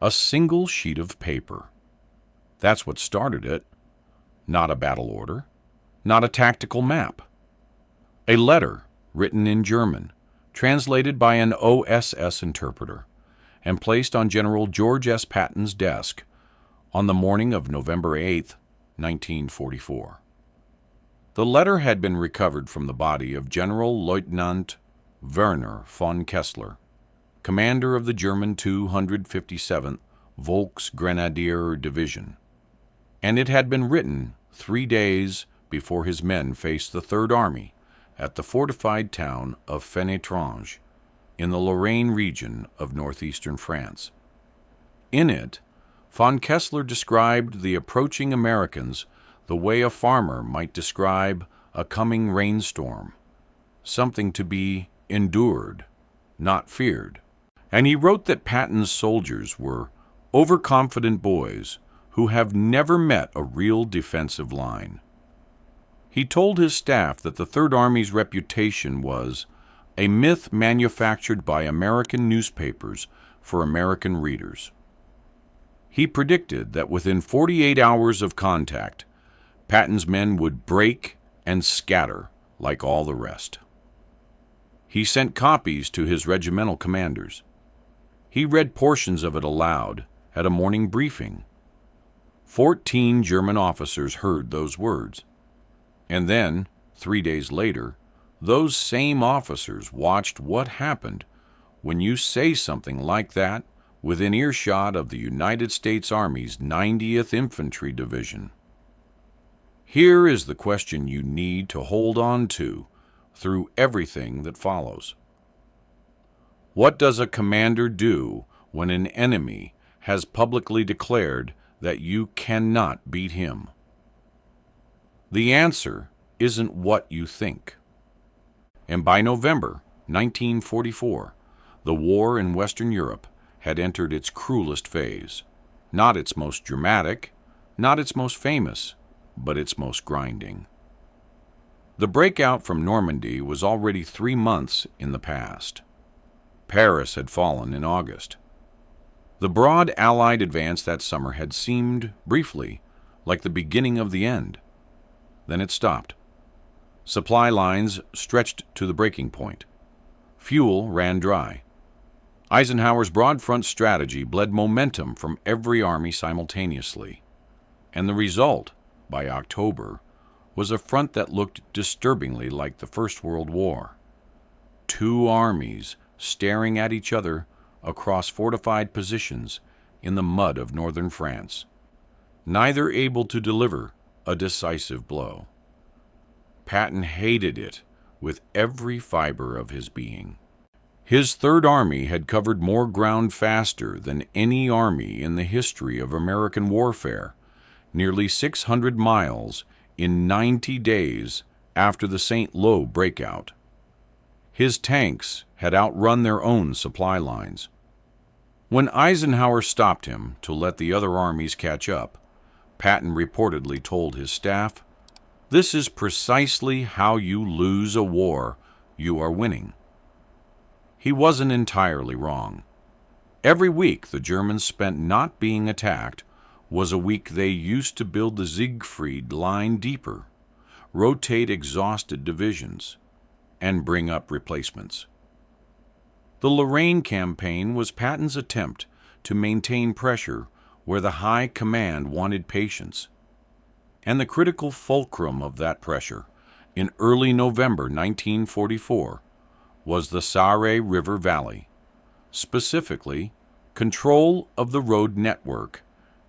A single sheet of paper. That's what started it. Not a battle order, not a tactical map. A letter written in German, translated by an OSS interpreter, and placed on General George S. Patton's desk on the morning of November 8, 1944. The letter had been recovered from the body of General Lieutenant Werner von Kessler, commander of the German 257th Volksgrenadier Division, and it had been written 3 days before his men faced the Third Army at the fortified town of Fenetrange in the Lorraine region of northeastern France. In it, von Kessler described the approaching Americans the way a farmer might describe a coming rainstorm, something to be endured, not feared. And he wrote that Patton's soldiers were overconfident boys who have never met a real defensive line. He told his staff that the Third Army's reputation was a myth manufactured by American newspapers for American readers. He predicted that within 48 hours of contact, Patton's men would break and scatter like all the rest. He sent copies to his regimental commanders. He read portions of it aloud at a morning briefing. 14 German officers heard those words. And then, 3 days later, those same officers watched what happened when you say something like that within earshot of the United States Army's 90th Infantry Division. Here is the question you need to hold on to through everything that follows. What does a commander do when an enemy has publicly declared that you cannot beat him? The answer isn't what you think. And by November 1944, the war in Western Europe had entered its cruelest phase, not its most dramatic, not its most famous, but its most grinding. The breakout from Normandy was already 3 months in the past. Paris had fallen in August. The broad Allied advance that summer had seemed, briefly, like the beginning of the end. Then it stopped. Supply lines stretched to the breaking point. Fuel ran dry. Eisenhower's broad front strategy bled momentum from every army simultaneously. And the result, by October, was a front that looked disturbingly like the First World War. 2 armies staring at each other across fortified positions in the mud of northern France, neither able to deliver a decisive blow. Patton hated it with every fiber of his being. His Third Army had covered more ground faster than any army in the history of American warfare, nearly 600 miles in 90 days after the St. Lo breakout. His tanks had outrun their own supply lines. When Eisenhower stopped him to let the other armies catch up, Patton reportedly told his staff, "This is precisely how you lose a war you are winning." He wasn't entirely wrong. Every week the Germans spent not being attacked was a week they used to build the Siegfried Line deeper, rotate exhausted divisions, and bring up replacements. The Lorraine campaign was Patton's attempt to maintain pressure where the high command wanted patience. And the critical fulcrum of that pressure in early November 1944 was the Sarre River Valley, specifically control of the road network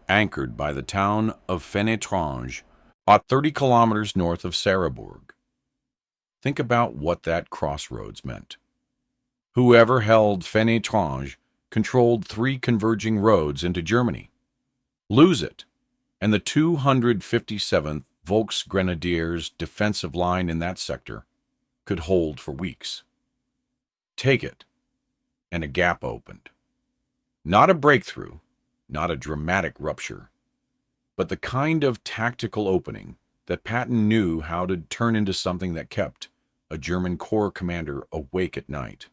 anchored by the town of Fenetrange, about 30 kilometers north of Sarrebourg. Think about what that crossroads meant. Whoever held Fenetrange controlled 3 converging roads into Germany. Lose it, and the 257th Volksgrenadiers' defensive line in that sector could hold for weeks. Take it, and a gap opened. Not a breakthrough, not a dramatic rupture, but the kind of tactical opening that Patton knew how to turn into something that kept a German corps commander awake at night.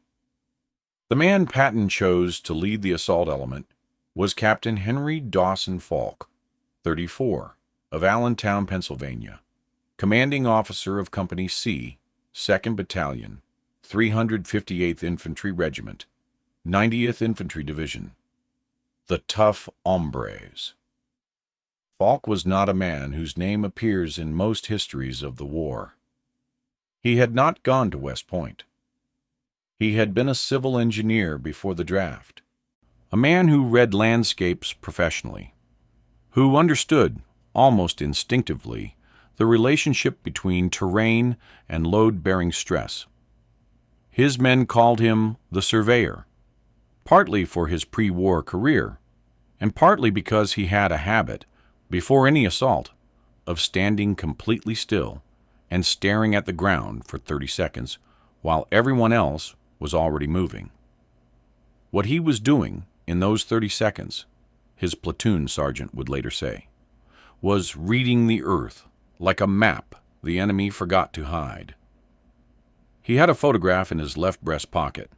The man Patton chose to lead the assault element was Captain Henry Dawson Falk, 34, of Allentown, Pennsylvania, commanding officer of Company C, 2nd Battalion, 358th Infantry Regiment, 90th Infantry Division. The tough hombres. Falk was not a man whose name appears in most histories of the war. He had not gone to West Point. He had been a civil engineer before the draft, a man who read landscapes professionally, who understood, almost instinctively, the relationship between terrain and load-bearing stress. His men called him the surveyor, partly for his pre-war career, and partly because he had a habit, before any assault, of standing completely still and staring at the ground for 30 seconds while everyone else was already moving. What he was doing in those 30 seconds, his platoon sergeant would later say, was reading the earth like a map the enemy forgot to hide. He had a photograph in his left breast pocket.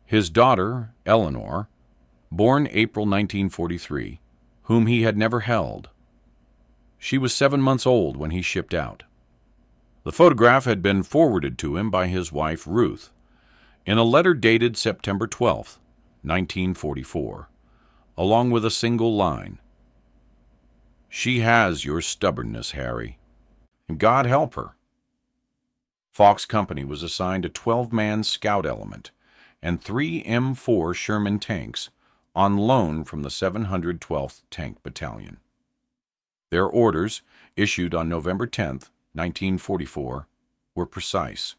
His daughter, Eleanor, born April 1943, whom he had never held. She was 7 months old when he shipped out. The photograph had been forwarded to him by his wife, Ruth, in a letter dated September 12, 1944, along with a single line. "She has your stubbornness, Harry, and God help her." Falk's company was assigned a 12-man scout element and 3 M4 Sherman tanks on loan from the 712th Tank Battalion. Their orders, issued on November 10, 1944, were precise.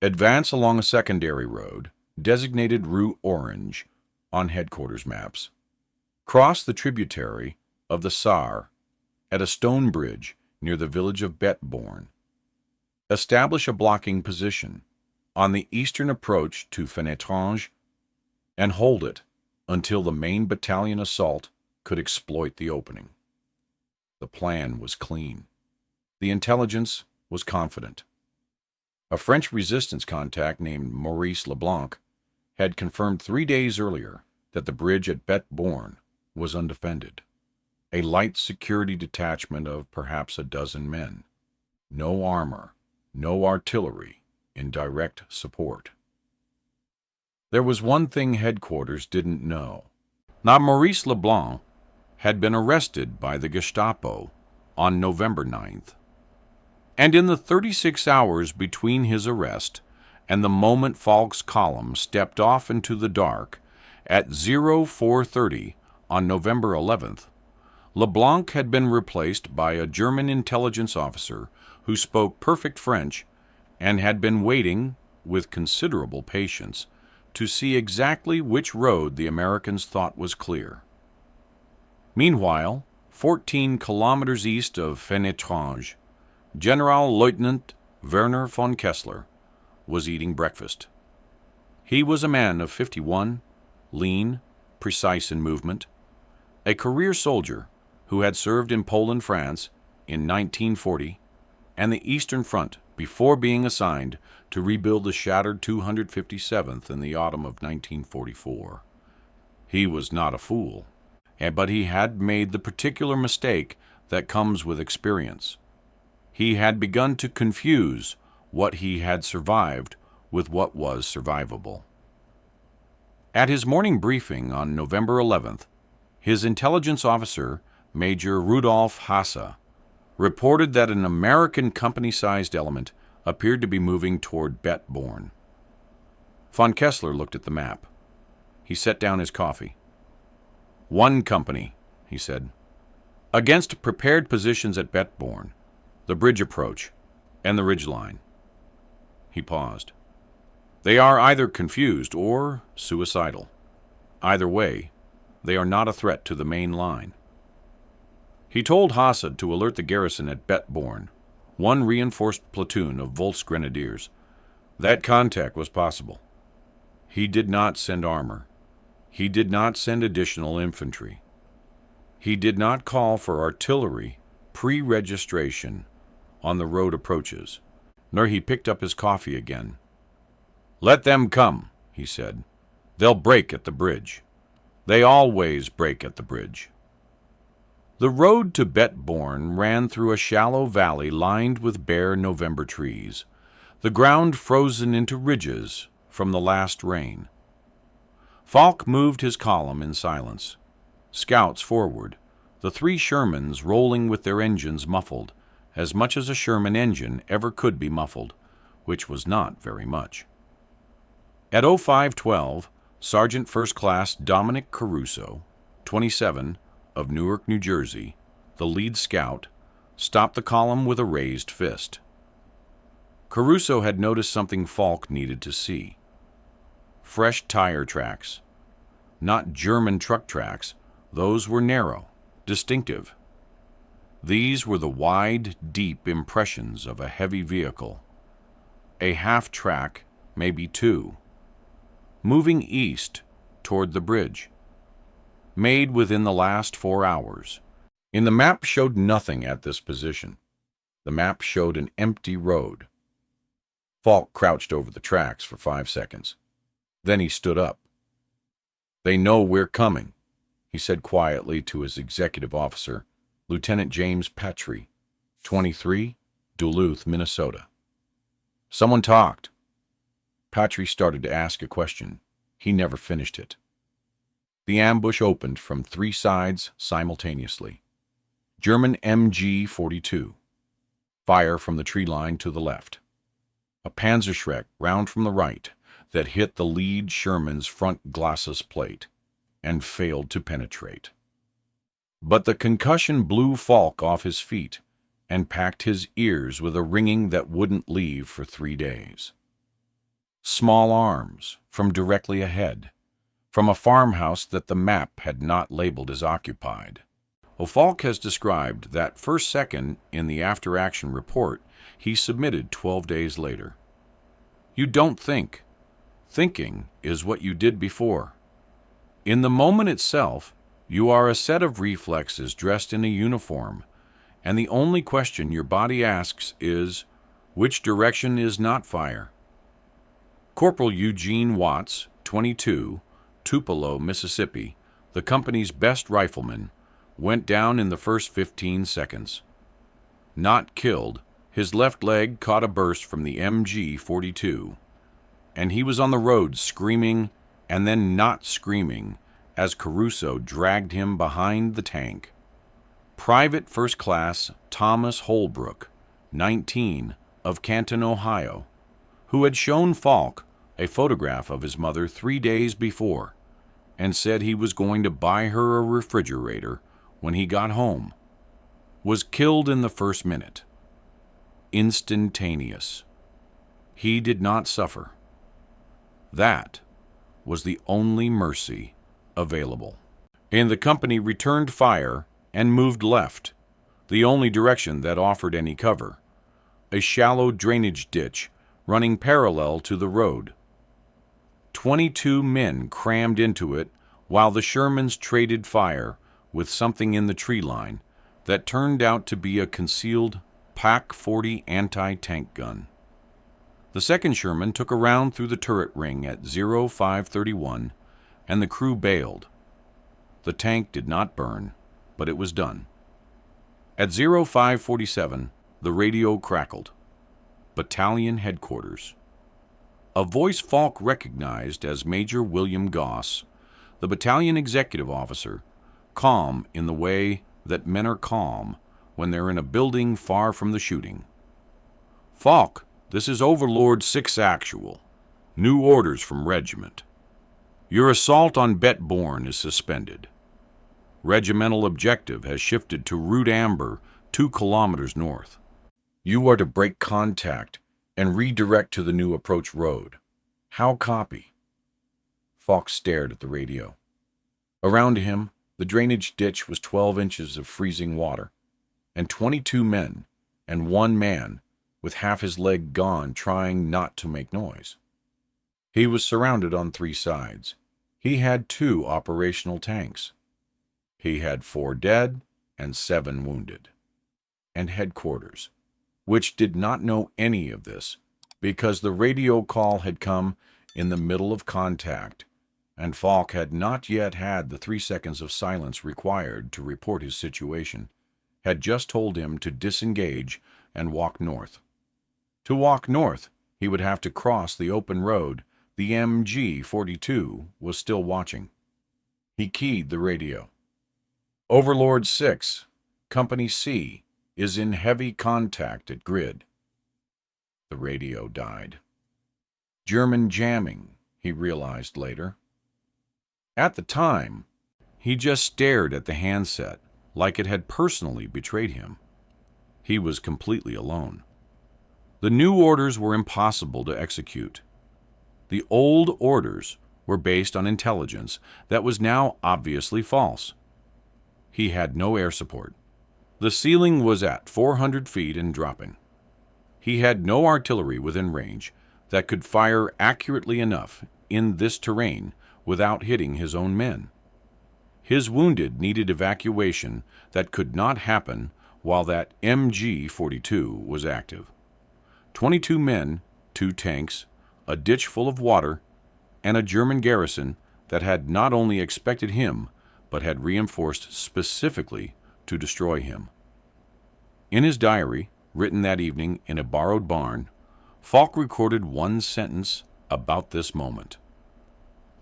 Advance along a secondary road, designated Rue Orange on headquarters maps. Cross the tributary of the Saar at a stone bridge near the village of Betborn. Establish a blocking position on the eastern approach to Fenetrange and hold it until the main battalion assault could exploit the opening. The plan was clean. The intelligence was confident. A French resistance contact named Maurice Leblanc had confirmed 3 days earlier that the bridge at Betborn was undefended. A light security detachment of perhaps a dozen men. No armor, no artillery in direct support. There was one thing headquarters didn't know. Now, Maurice Leblanc had been arrested by the Gestapo on November 9th. And in the 36 hours between his arrest and the moment Falk's column stepped off into the dark at 04:30 on November 11th, Leblanc had been replaced by a German intelligence officer who spoke perfect French and had been waiting, with considerable patience, to see exactly which road the Americans thought was clear. Meanwhile, 14 kilometers east of Fenetrange, General-Lieutenant Werner von Kessler was eating breakfast. He was a man of 51, lean, precise in movement, a career soldier who had served in Poland, France in 1940 and the Eastern Front before being assigned to rebuild the shattered 257th in the autumn of 1944. He was not a fool, but he had made the particular mistake that comes with experience. He had begun to confuse what he had survived with what was survivable. At his morning briefing on November 11th, his intelligence officer, Major Rudolf Hasse, reported that an American company-sized element appeared to be moving toward Betborn. Von Kessler looked at the map. He set down his coffee. "One company," he said, "against prepared positions at Betborn, the bridge approach, and the ridgeline." He paused. "They are either confused or suicidal. Either way, they are not a threat to the main line." He told Hasse to alert the garrison at Betborn, one reinforced platoon of Volk's grenadiers. That contact was possible. He did not send armor. He did not send additional infantry. He did not call for artillery pre-registration on the road approaches, nor he picked up his coffee again. "Let them come," he said. "They'll break at the bridge." They always break at the bridge. The road to Betborn ran through a shallow valley lined with bare November trees, the ground frozen into ridges from the last rain. Falk moved his column in silence. Scouts forward, the three Shermans rolling with their engines muffled, as much as a Sherman engine ever could be muffled, which was not very much. At 0512, Sergeant First Class Dominic Caruso, 27, of Newark, New Jersey, the lead scout, stopped the column with a raised fist. Caruso had noticed something Falk needed to see. Fresh tire tracks. Not German truck tracks, those were narrow, distinctive. These were the wide, deep impressions of a heavy vehicle. A half track, maybe two, moving east toward the bridge. Made within the last 4 hours. The map showed nothing at this position. The map showed an empty road. Falk crouched over the tracks for 5 seconds. Then he stood up. "They know we're coming," he said quietly to his executive officer, Lieutenant James Patton, 23, Duluth, Minnesota. Someone talked. Patton started to ask a question. He never finished it. The ambush opened from 3 sides simultaneously. German MG-42. Fire from the tree line to the left. A Panzerschreck round from the right that hit the lead Sherman's front glacis plate and failed to penetrate. But the concussion blew Falk off his feet and packed his ears with a ringing that wouldn't leave for 3 days. Small arms from directly ahead, from a farmhouse that the map had not labeled as occupied. Falk has described that first second in the after-action report he submitted 12 days later. You don't think. Thinking is what you did before. In the moment itself, you are a set of reflexes dressed in a uniform, and the only question your body asks is, which direction is not fire? Corporal Eugene Watts, 22, Tupelo, Mississippi, the company's best rifleman, went down in the first 15 seconds. Not killed, his left leg caught a burst from the MG-42, and he was on the road screaming and then not screaming as Caruso dragged him behind the tank. Private First Class Thomas Holbrook, 19, of Canton, Ohio, who had shown Falk a photograph of his mother 3 days before and said he was going to buy her a refrigerator when he got home, was killed in the first minute. Instantaneous. He did not suffer. That was the only mercy available. And the company returned fire and moved left, the only direction that offered any cover, a shallow drainage ditch running parallel to the road. 22 men crammed into it while the Shermans traded fire with something in the tree line that turned out to be a concealed PaK-40 anti-tank gun. The second Sherman took a round through the turret ring at 0531, and the crew bailed. The tank did not burn, but it was done. At 0547, the radio crackled. Battalion Headquarters. A voice Falk recognized as Major William Goss, the battalion executive officer, calm in the way that men are calm when they're in a building far from the shooting. "Falk, this is Overlord 6 Actual. New orders from regiment. Your assault on Betborn is suspended. Regimental objective has shifted to Route Amber, 2 kilometers north. You are to break contact and redirect to the new approach road. How copy?" Falk stared at the radio. Around him, the drainage ditch was 12 inches of freezing water, and 22 men, and 1 man, with half his leg gone, trying not to make noise. He was surrounded on 3 sides. He had 2 operational tanks. He had 4 dead and 7 wounded. And headquarters, which did not know any of this because the radio call had come in the middle of contact and Falk had not yet had the 3 seconds of silence required to report his situation, had just told him to disengage and walk north. To walk north, he would have to cross the open road. The MG-42 was still watching. He keyed the radio. Overlord 6, Company C, is in heavy contact at grid. The radio died. German jamming, he realized later. At the time, he just stared at the handset like it had personally betrayed him. He was completely alone. The new orders were impossible to execute. The old orders were based on intelligence that was now obviously false. He had no air support. The ceiling was at 400 feet and dropping. He had no artillery within range that could fire accurately enough in this terrain without hitting his own men. His wounded needed evacuation that could not happen while that MG-42 was active. 22 men, 2 tanks, a ditch full of water, and a German garrison that had not only expected him, but had reinforced specifically to destroy him. In his diary, written that evening in a borrowed barn, Falk recorded one sentence about this moment.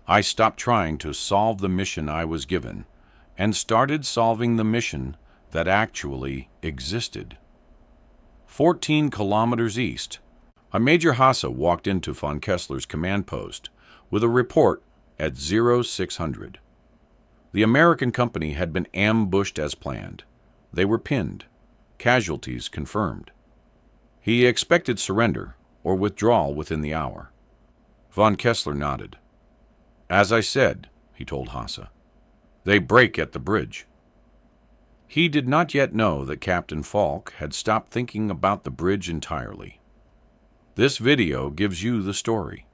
I stopped trying to solve the mission I was given and started solving the mission that actually existed. 14 kilometers east, a Major Hasse walked into von Kessler's command post with a report at 0600. The American company had been ambushed as planned. They were pinned. Casualties confirmed. He expected surrender or withdrawal within the hour. Von Kessler nodded. As I said, he told Hasse, they break at the bridge. He did not yet know that Captain Falk had stopped thinking about the bridge entirely. This video gives you the story.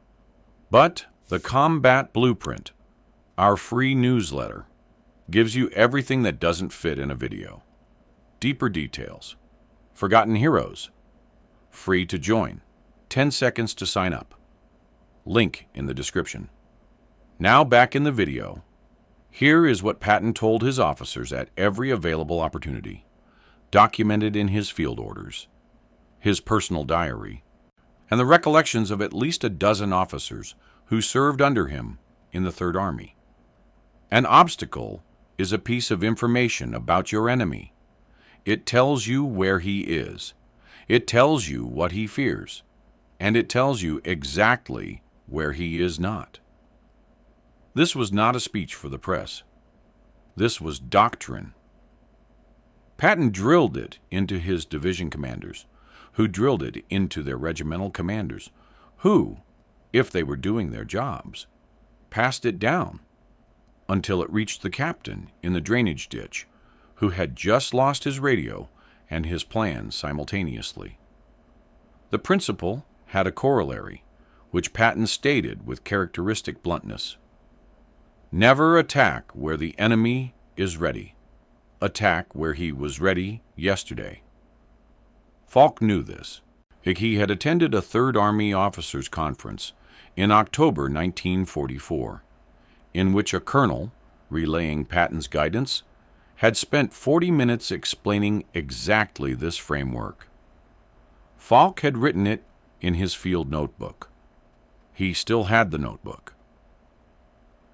But the Combat Blueprint, our free newsletter, gives you everything that doesn't fit in a video. Deeper details. Forgotten heroes. Free to join. 10 seconds to sign up. Link in the description. Now back in the video. Here is what Patton told his officers at every available opportunity, documented in his field orders, his personal diary, and the recollections of at least a dozen officers who served under him in the Third Army. An obstacle is a piece of information about your enemy. It tells you where he is. It tells you what he fears. And it tells you exactly where he is not. This was not a speech for the press. This was doctrine. Patton drilled it into his division commanders, who drilled it into their regimental commanders, who, if they were doing their jobs, passed it down until it reached the captain in the drainage ditch, who had just lost his radio and his plans simultaneously. The principle had a corollary, which Patton stated with characteristic bluntness. Never attack where the enemy is ready. Attack where he was ready yesterday. Falk knew this. He had attended a Third Army officers' conference in October 1944, in which a colonel, relaying Patton's guidance, had spent 40 minutes explaining exactly this framework. Falk had written it in his field notebook. He still had the notebook.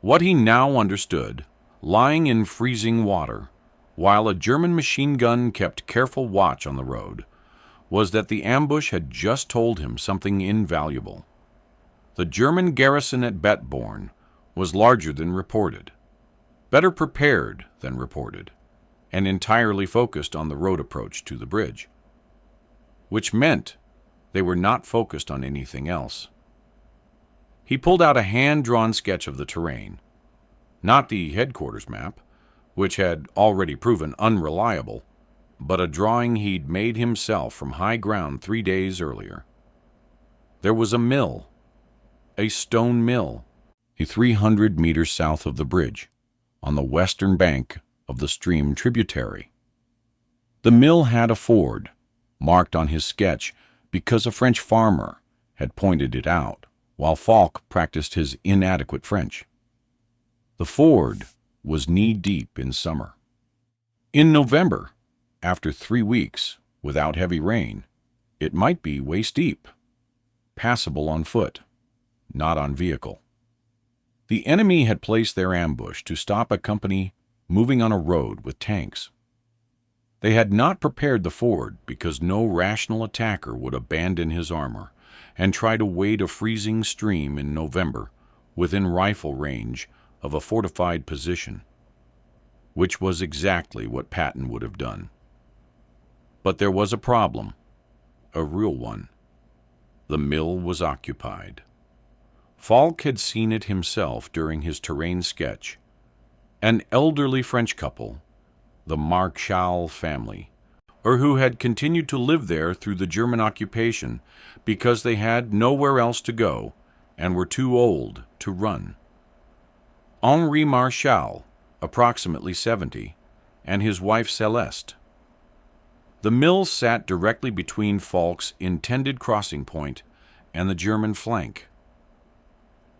What he now understood, lying in freezing water, while a German machine gun kept careful watch on the road, was that the ambush had just told him something invaluable. The German garrison at Betborn was larger than reported, better prepared than reported, and entirely focused on the road approach to the bridge, which meant they were not focused on anything else. He pulled out a hand-drawn sketch of the terrain, not the headquarters map, which had already proven unreliable, but a drawing he'd made himself from high ground 3 days earlier. There was a mill, a stone mill, 300 meters south of the bridge, on the western bank of the stream tributary. The mill had a ford, marked on his sketch because a French farmer had pointed it out, while Falk practiced his inadequate French. The ford was knee-deep in summer. In November, after 3 weeks without heavy rain, it might be waist-deep, passable on foot, not on vehicle. The enemy had placed their ambush to stop a company moving on a road with tanks. They had not prepared the ford because no rational attacker would abandon his armor and try to wade a freezing stream in November within rifle range of a fortified position, which was exactly what Patton would have done. But there was a problem, a real one. The mill was occupied. Falk had seen it himself during his terrain sketch. An elderly French couple, the Marchal family, or who had continued to live there through the German occupation because they had nowhere else to go and were too old to run. Henri Marchal, approximately 70, and his wife Celeste. The mill sat directly between Falk's intended crossing point and the German flank.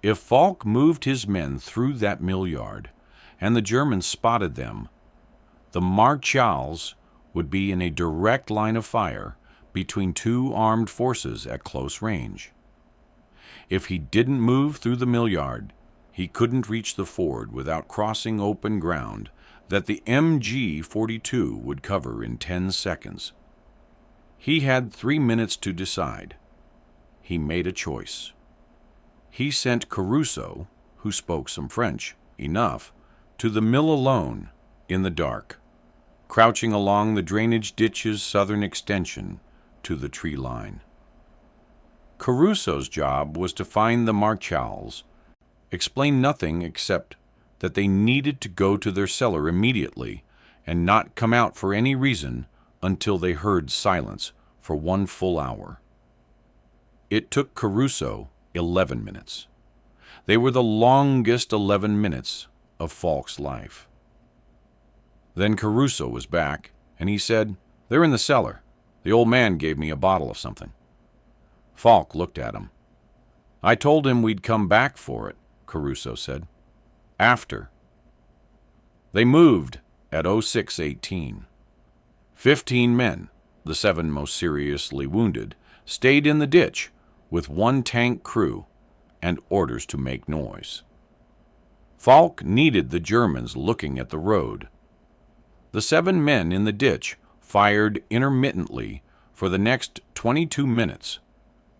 If Falk moved his men through that mill yard and the Germans spotted them, the Marchals would be in a direct line of fire between two armed forces at close range. If he didn't move through the mill yard, he couldn't reach the ford without crossing open ground that the MG-42 would cover in 10 seconds. He had 3 minutes to decide. He made a choice. He sent Caruso, who spoke some French, enough, to the mill alone, in the dark, crouching along the drainage ditch's southern extension to the tree line. Caruso's job was to find the Marchals, explain nothing except that they needed to go to their cellar immediately and not come out for any reason until they heard silence for 1 full hour. It took Caruso 11 minutes. They were the longest 11 minutes of Falk's life. Then Caruso was back, and he said, "They're in the cellar. The old man gave me a bottle of something." Falk looked at him. "I told him we'd come back for it," Caruso said. "After." They moved at 06:18. 15 men, the 7 most seriously wounded, stayed in the ditch with 1 tank crew and orders to make noise. Falk needed the Germans looking at the road. The 7 men in the ditch fired intermittently for the next 22 minutes,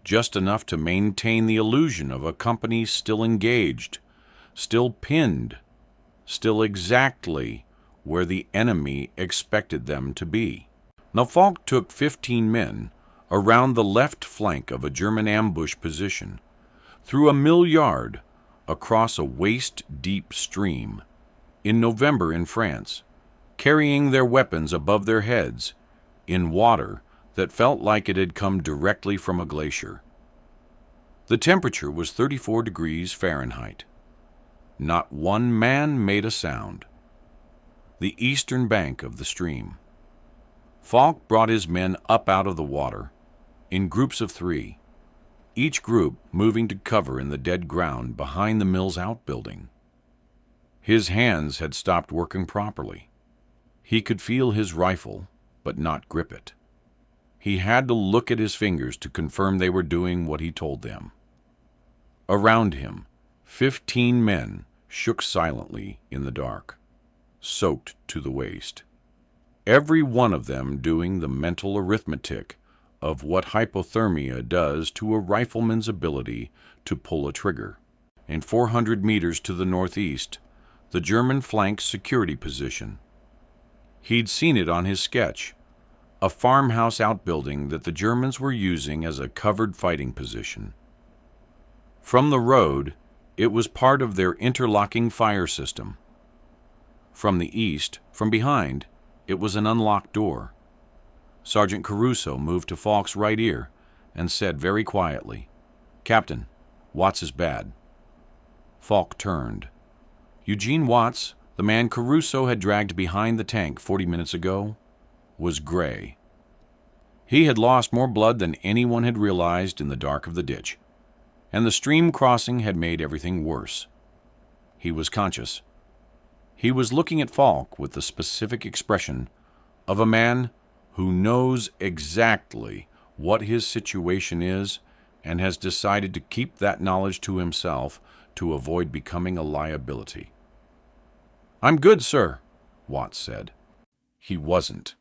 just enough to maintain the illusion of a company still engaged, still pinned, still exactly where the enemy expected them to be. Now Falk took 15 men around the left flank of a German ambush position, through a mill yard, across a waist-deep stream, in November in France, carrying their weapons above their heads, in water that felt like it had come directly from a glacier. The temperature was 34 degrees Fahrenheit. Not one man made a sound. The eastern bank of the stream. Falk brought his men up out of the water, in groups of 3, each group moving to cover in the dead ground behind the mill's outbuilding. His hands had stopped working properly. He could feel his rifle, but not grip it. He had to look at his fingers to confirm they were doing what he told them. Around him, 15 men shook silently in the dark, soaked to the waist. Every one of them doing the mental arithmetic of what hypothermia does to a rifleman's ability to pull a trigger. In 400 meters to the northeast, the German flank security position. He'd seen it on his sketch, a farmhouse outbuilding that the Germans were using as a covered fighting position. From the road, it was part of their interlocking fire system. From the east, from behind, it was an unlocked door. Sergeant Caruso moved to Falk's right ear and said very quietly, "Captain, Watts is bad." Falk turned. Eugene Watts, the man Caruso had dragged behind the tank 40 minutes ago, was gray. He had lost more blood than anyone had realized in the dark of the ditch, and the stream crossing had made everything worse. He was conscious, He was looking at Falk with the specific expression of a man who knows exactly what his situation is and has decided to keep that knowledge to himself to avoid becoming a liability. "I'm good, sir," Watts said. He wasn't.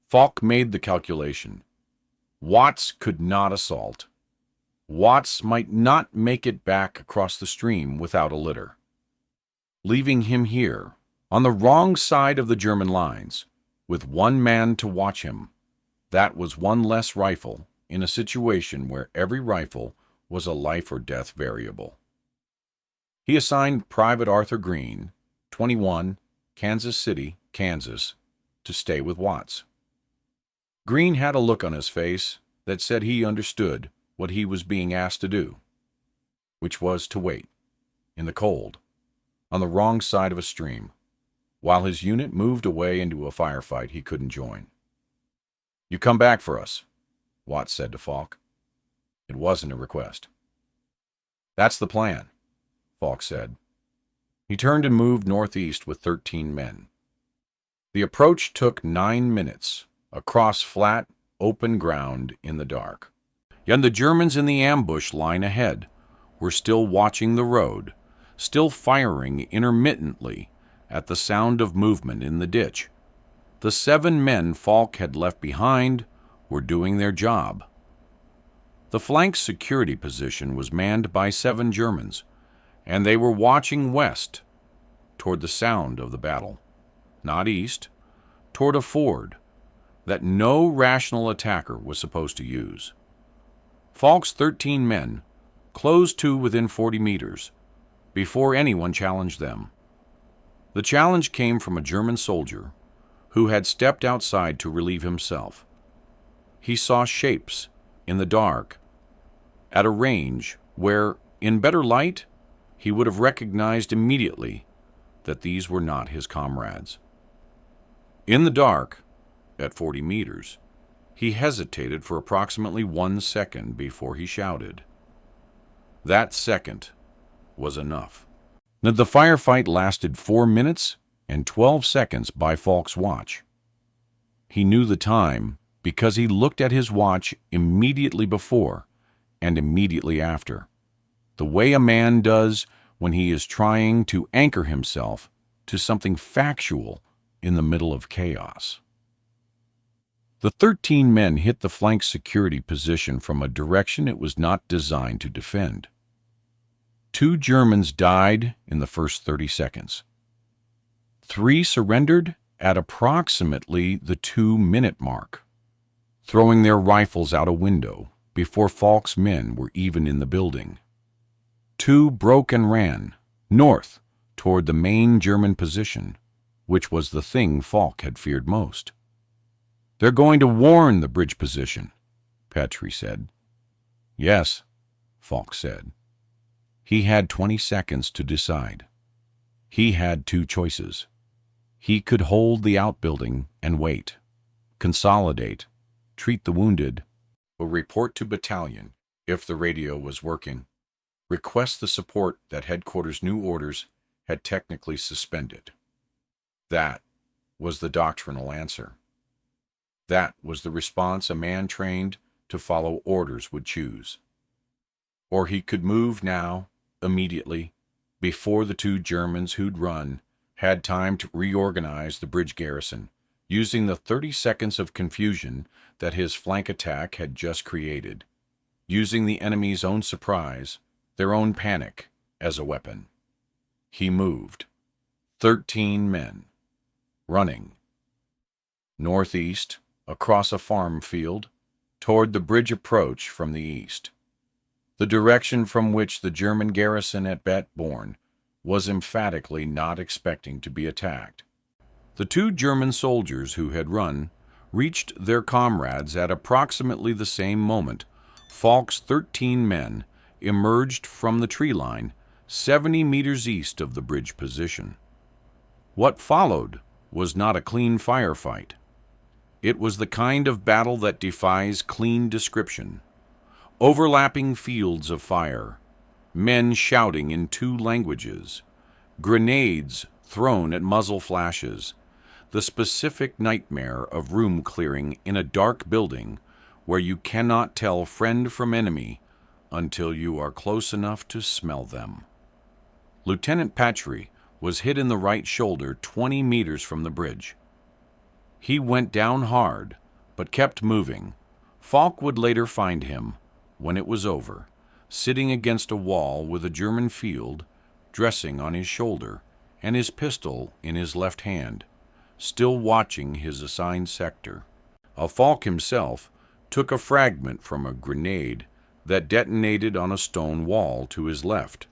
Falk made the calculation. Watts could not assault. Watts might not make it back across the stream without a litter. Leaving him here, on the wrong side of the German lines, with one man to watch him, that was one less rifle in a situation where every rifle was a life-or-death variable. He assigned Private Arthur Green, 21, Kansas City, Kansas, to stay with Watts. Green had a look on his face that said he understood what he was being asked to do, which was to wait, in the cold, on the wrong side of a stream, while his unit moved away into a firefight he couldn't join. "You come back for us," Watts said to Falk. It wasn't a request. "That's the plan," Falk said. He turned and moved northeast with 13 men. The approach took 9 minutes, across flat, open ground in the dark. And the Germans in the ambush line ahead were still watching the road, still firing intermittently at the sound of movement in the ditch. The 7 men Falk had left behind were doing their job. The flank security position was manned by 7 Germans, and they were watching west toward the sound of the battle, not east, toward a ford that no rational attacker was supposed to use. Falk's 13 men closed to within 40 meters before anyone challenged them. The challenge came from a German soldier who had stepped outside to relieve himself. He saw shapes in the dark at a range where, in better light, he would have recognized immediately that these were not his comrades. In the dark, at 40 meters, he hesitated for approximately 1 second before he shouted. That second was enough. The firefight lasted 4 minutes and 12 seconds by Falk's watch. He knew the time because he looked at his watch immediately before and immediately after, the way a man does when he is trying to anchor himself to something factual in the middle of chaos. The 13 men hit the flank security position from a direction it was not designed to defend. 2 Germans died in the first 30 seconds. 3 surrendered at approximately the 2-minute mark, throwing their rifles out a window before Falk's men were even in the building. 2 broke and ran north toward the main German position, which was the thing Falk had feared most. "They're going to warn the bridge position," Petrie said. "Yes," Falk said. He had 20 seconds to decide. He had 2 choices. He could hold the outbuilding and wait, consolidate, treat the wounded, or report to battalion if the radio was working, request the support that headquarters' new orders had technically suspended. That was the doctrinal answer. That was the response a man trained to follow orders would choose. Or he could move now, immediately, before the 2 Germans who'd run had time to reorganize the bridge garrison, using the 30 seconds of confusion that his flank attack had just created, using the enemy's own surprise, their own panic, as a weapon. He moved. 13 men, running, northeast, across a farm field, toward the bridge approach from the east, the direction from which the German garrison at Betborn was emphatically not expecting to be attacked. The 2 German soldiers who had run reached their comrades at approximately the same moment. Falk's 13 men emerged from the tree line 70 meters east of the bridge position. What followed was not a clean firefight. It was the kind of battle that defies clean description. Overlapping fields of fire, men shouting in 2 languages, grenades thrown at muzzle flashes, the specific nightmare of room clearing in a dark building where you cannot tell friend from enemy until you are close enough to smell them. Lieutenant Patry was hit in the right shoulder 20 meters from the bridge. He went down hard, but kept moving. Falk would later find him, when it was over, sitting against a wall with a German field dressing on his shoulder and his pistol in his left hand, still watching his assigned sector. Falk himself took a fragment from a grenade that detonated on a stone wall to his left.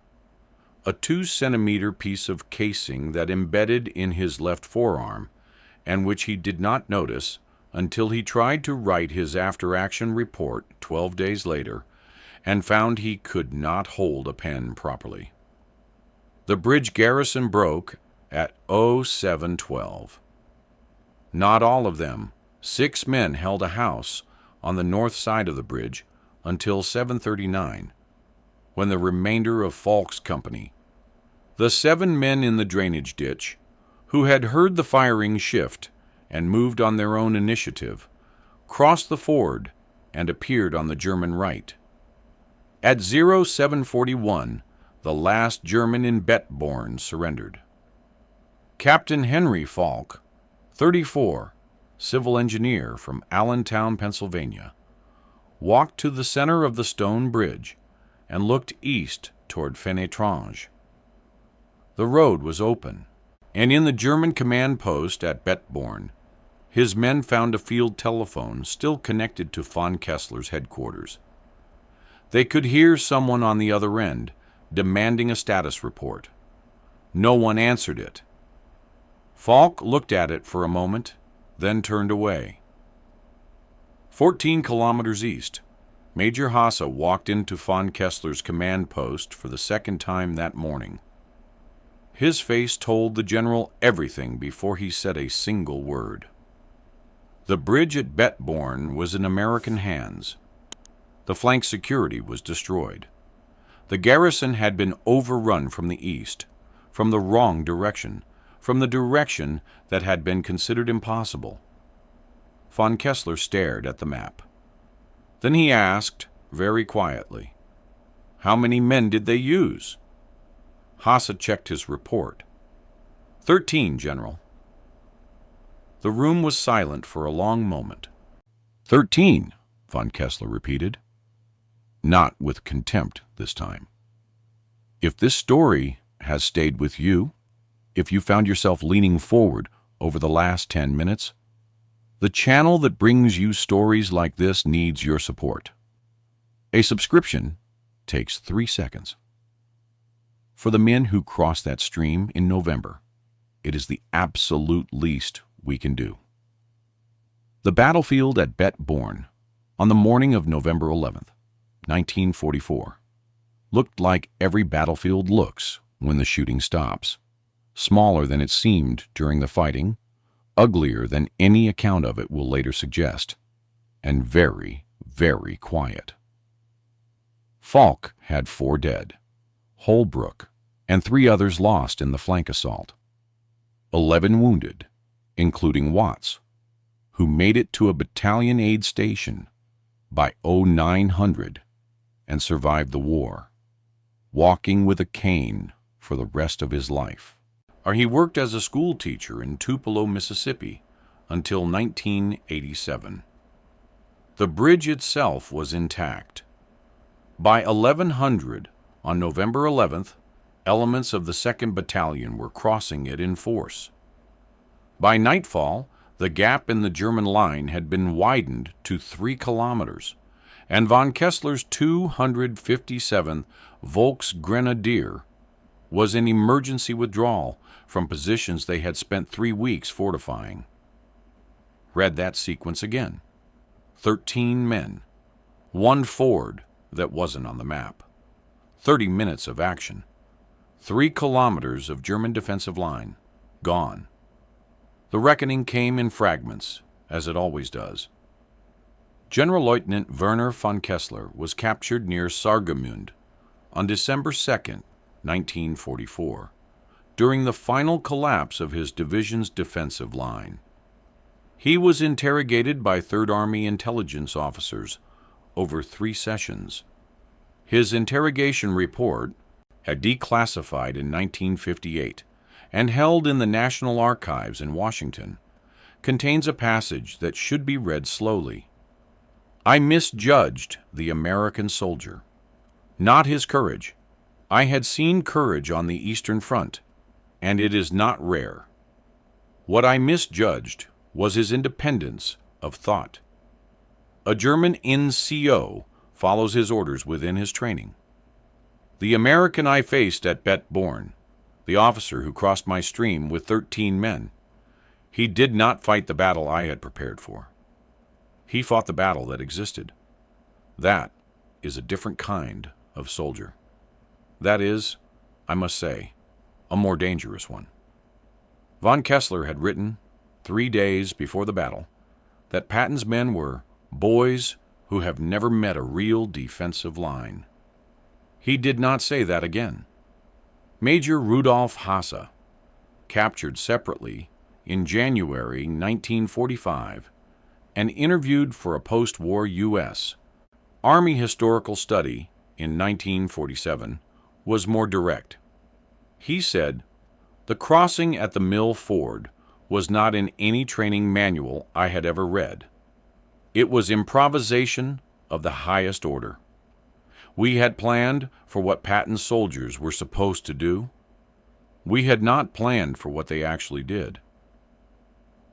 A 2-centimeter piece of casing that embedded in his left forearm, and which he did not notice until he tried to write his after-action report 12 days later and found he could not hold a pen properly. The bridge garrison broke at 07:12. Not all of them. 6 men held a house on the north side of the bridge until 7:39, when the remainder of Falk's company, the 7 men in the drainage ditch, who had heard the firing shift and moved on their own initiative, crossed the ford and appeared on the German right. At 07:41, the last German in Betborn surrendered. Captain Henry Falk, 34, civil engineer from Allentown, Pennsylvania, walked to the center of the stone bridge and looked east toward Fenetrange. The road was open, and in the German command post at Betborn, his men found a field telephone still connected to von Kessler's headquarters. They could hear someone on the other end demanding a status report. No one answered it. Falk looked at it for a moment, then turned away. 14 kilometers east, Major Hasse walked into von Kessler's command post for the second time that morning. His face told the general everything before he said a single word. The bridge at Betborn was in American hands. The flank security was destroyed. The garrison had been overrun from the east, from the wrong direction, from the direction that had been considered impossible. Von Kessler stared at the map. Then he asked, very quietly, "How many men did they use?" Hasse checked his report. 13, General." The room was silent for a long moment. 13, von Kessler repeated, not with contempt this time. "If this story has stayed with you, if you found yourself leaning forward over the last 10 minutes, the channel that brings you stories like this needs your support. A subscription takes 3 seconds. For the men who crossed that stream in November, it is the absolute least we can do." The battlefield at Betborn, on the morning of November 11th, 1944, looked like every battlefield looks when the shooting stops, smaller than it seemed during the fighting, uglier than any account of it will later suggest, and very, very quiet. Falk had 4 dead, Holbrook, and 3 others lost in the flank assault. 11 wounded, including Watts, who made it to a battalion aid station by 0900 and survived the war, walking with a cane for the rest of his life. He worked as a school teacher in Tupelo, Mississippi, until 1987. The bridge itself was intact. By 1100, on November 11th, elements of the 2nd Battalion were crossing it in force. By nightfall, the gap in the German line had been widened to 3 kilometers, and von Kessler's 257th Volksgrenadier was in emergency withdrawal from positions they had spent 3 weeks fortifying. Read that sequence again. 13 men, 1 ford that wasn't on the map, 30 minutes of action, 3 kilometers of German defensive line, gone. The reckoning came in fragments, as it always does. General Lieutenant Werner von Kessler was captured near Sargemund on December 2nd, 1944, during the final collapse of his division's defensive line. He was interrogated by Third Army intelligence officers over 3 sessions. His interrogation report, had declassified in 1958 and held in the National Archives in Washington, contains a passage that should be read slowly. I misjudged the American soldier, not his courage. I had seen courage on the Eastern Front, and it is not rare. What I misjudged was his independence of thought. A German NCO follows his orders within his training. The American I faced at Betborn, the officer who crossed my stream with 13 men, he did not fight the battle I had prepared for. He fought the battle that existed. That is a different kind of soldier. That is, I must say, a more dangerous one. Von Kessler had written, 3 days before the battle, that Patton's men were boys who have never met a real defensive line. He did not say that again. Major Rudolf Hase, captured separately in January 1945 and interviewed for a post-war U.S. Army historical study in 1947, was more direct. He said, "The crossing at the Mill Ford was not in any training manual I had ever read. It was improvisation of the highest order. We had planned for what Patton's soldiers were supposed to do. We had not planned for what they actually did.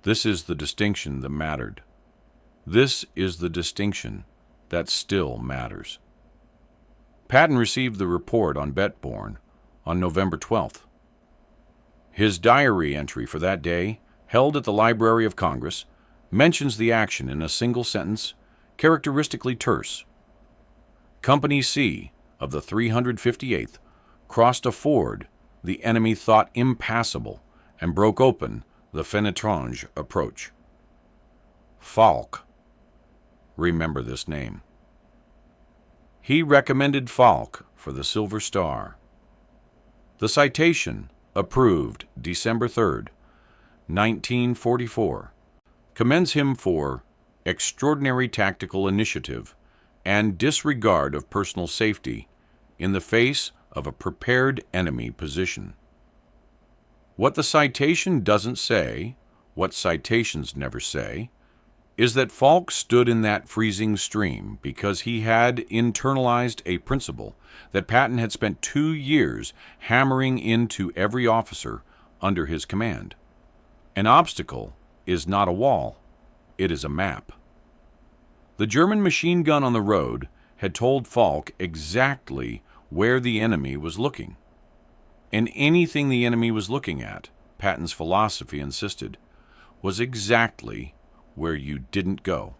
This is the distinction that mattered. This is the distinction that still matters." Patton received the report on Betborn on November 12th. His diary entry for that day, held at the Library of Congress, mentions the action in a single sentence, characteristically terse. Company C of the 358th crossed a ford the enemy thought impassable and broke open the Fenetrange approach. Falk. Remember this name. He recommended Falk for the Silver Star. The citation, approved December 3rd, 1944, commends him for extraordinary tactical initiative and disregard of personal safety in the face of a prepared enemy position. What the citation doesn't say, what citations never say, is that Falk stood in that freezing stream because he had internalized a principle that Patton had spent 2 years hammering into every officer under his command. An obstacle is not a wall, it is a map. The German machine gun on the road had told Falk exactly where the enemy was looking. And anything the enemy was looking at, Patton's philosophy insisted, was exactly where you didn't go.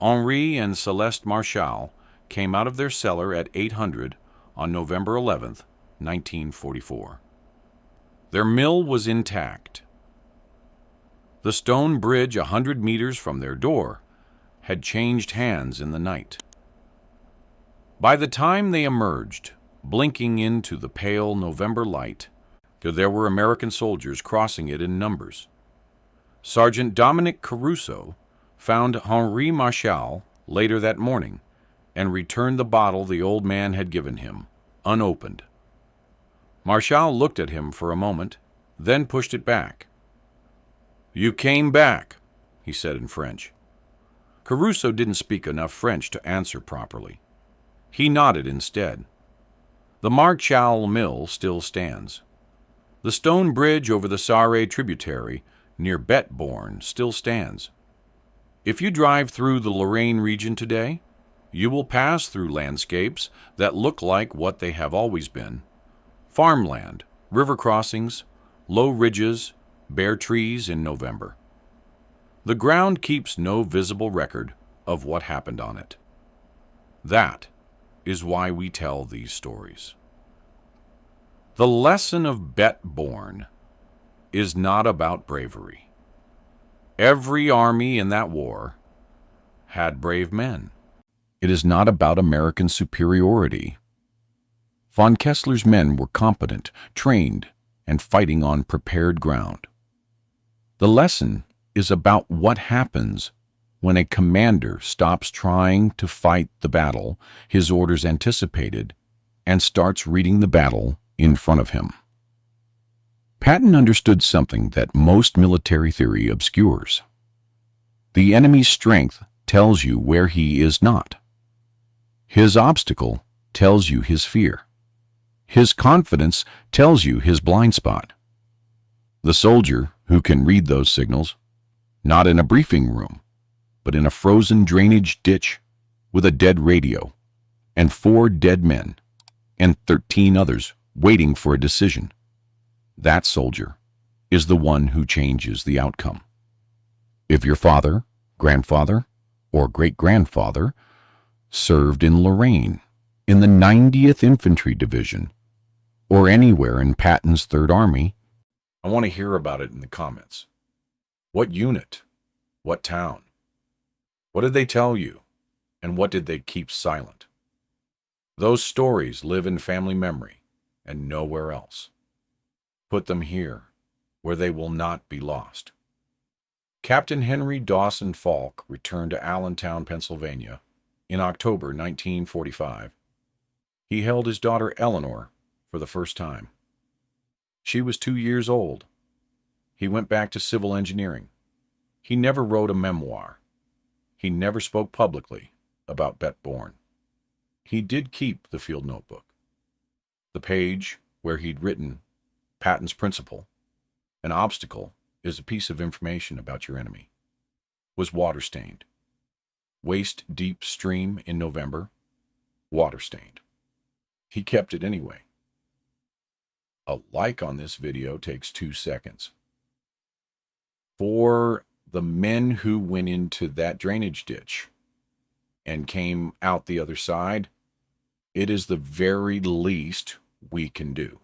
Henri and Celeste Marchal came out of their cellar at 800 on November 11th, 1944. Their mill was intact. The stone bridge 100 meters from their door had changed hands in the night. By the time they emerged, blinking into the pale November light, there were American soldiers crossing it in numbers. Sergeant Dominic Caruso found Henri Marchal later that morning and returned the bottle the old man had given him, unopened. Marchal looked at him for a moment, then pushed it back. "You came back," he said in French. Caruso didn't speak enough French to answer properly. He nodded instead. The Marchal mill still stands. The stone bridge over the Sarre tributary near Betborn still stands. If you drive through the Lorraine region today, you will pass through landscapes that look like what they have always been: farmland, river crossings, low ridges, bare trees in November. The ground keeps no visible record of what happened on it. That is why we tell these stories. The lesson of Betborn is not about bravery. Every army in that war had brave men. It is not about American superiority. Von Kessler's men were competent, trained, and fighting on prepared ground. The lesson is about what happens when a commander stops trying to fight the battle his orders anticipated and starts reading the battle in front of him. Patton understood something that most military theory obscures. The enemy's strength tells you where he is not. His obstacle tells you his fear. His confidence tells you his blind spot. The soldier who can read those signals, not in a briefing room, but in a frozen drainage ditch with a dead radio and 4 dead men and 13 others waiting for a decision, that soldier is the one who changes the outcome. If your father, grandfather, or great-grandfather served in Lorraine, in the 90th Infantry Division, or anywhere in Patton's Third Army, I want to hear about it in the comments. What unit? What town? What did they tell you? And what did they keep silent? Those stories live in family memory and nowhere else. Put them here, where they will not be lost. Captain Henry Dawson Falk returned to Allentown, Pennsylvania, in October 1945. He held his daughter Eleanor for the first time. She was 2 years old. He went back to civil engineering. He never wrote a memoir. He never spoke publicly about Betborn. He did keep the field notebook. The page where he'd written Patton's principle, an obstacle is a piece of information about your enemy, was water-stained. Waist-deep stream in November, water-stained. He kept it anyway. A like on this video takes 2 seconds. For the men who went into that drainage ditch and came out the other side, it is the very least we can do.